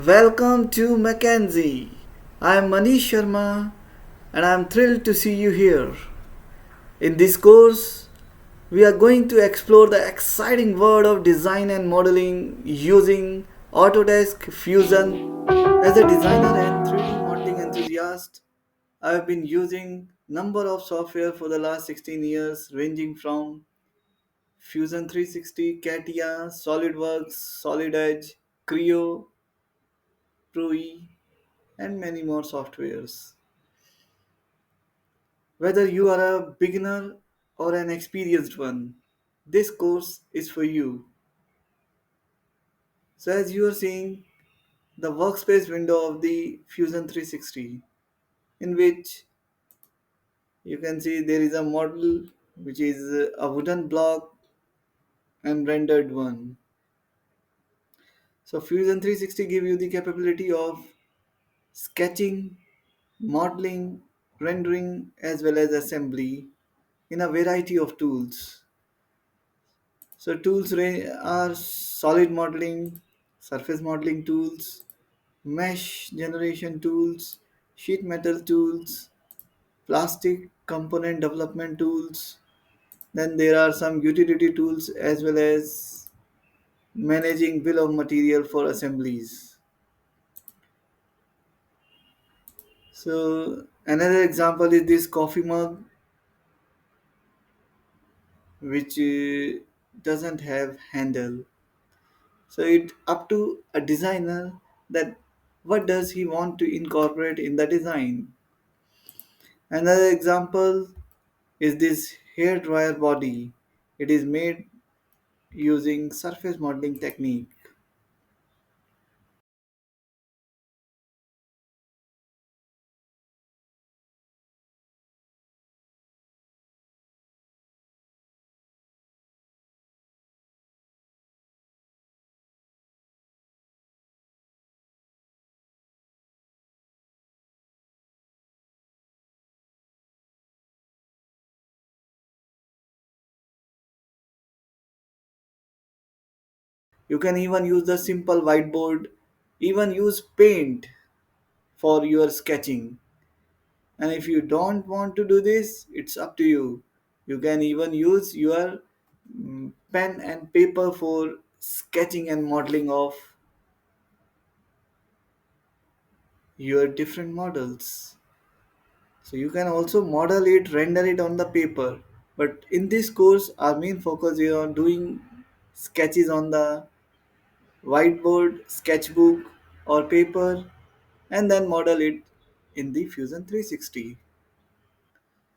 Welcome to Mackenzie. I am Manish Sharma and I am thrilled to see you here. In this course, we are going to explore the exciting world of design and modeling using Autodesk Fusion. As a designer and 3D modeling enthusiast, I have been using number of software for the last 16 years ranging from Fusion 360, CATIA, SolidWorks, Solid Edge, Creo, Pro E, and many more softwares. Whether you are a beginner or an experienced one, this course is for you. So, as you are seeing the workspace window of the Fusion 360, in which you can see there is a model which is a wooden block and rendered one. So, Fusion 360 give you the capability of sketching, modeling, rendering, as well as assembly in a variety of tools. So are solid modeling, surface modeling tools, mesh generation tools, sheet metal tools, plastic component development tools. Then there are some utility tools as well as managing bill of material for assemblies. So another example is this coffee mug, which doesn't have handle. So it up to a designer that what does he want to incorporate in the design. Another example is this hair dryer body. It is made using surface modeling technique. You can even use the simple whiteboard, even use paint for your sketching. And if you don't want to do this, it's up to you. You can even use your pen and paper for sketching and modeling of your different models. So you can also model it, render it on the paper. But in this course, our main focus is on doing sketches on the whiteboard, sketchbook, or paper, and then model it in the Fusion 360.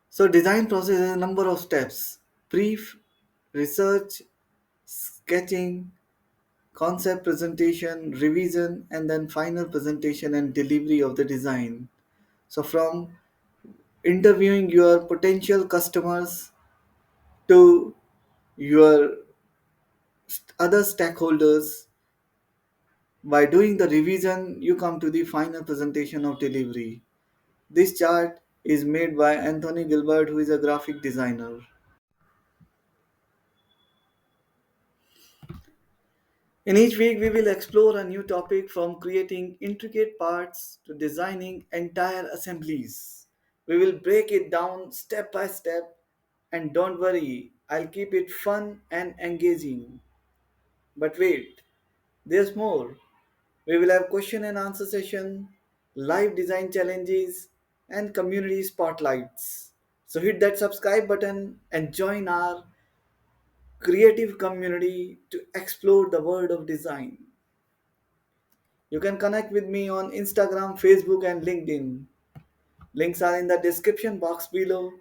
So design process has a number of steps: brief, research, sketching, concept presentation, revision, and then final presentation and delivery of the design. So from interviewing your potential customers to your other stakeholders, by doing the revision you come to the final presentation of delivery. This chart is made by Anthony Gilbert, who is a graphic designer. In each week we will explore a new topic, from creating intricate parts to designing entire assemblies. We will break it down step by step, and don't worry, I'll keep it fun and engaging. But wait, there's more. We will have question and answer session, live design challenges, and community spotlights. So hit that subscribe button and join our creative community to explore the world of design. You can connect with me on Instagram, Facebook, and LinkedIn. Links are in the description box below.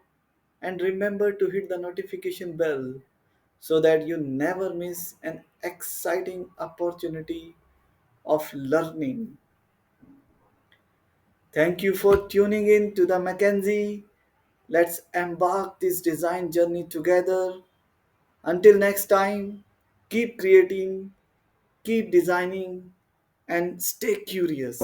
And remember to hit the notification bell so that you never miss an exciting opportunity of learning. Thank you for tuning in to the Mackenzie. Let's embark this design journey together. Until next time, keep creating, keep designing, and stay curious.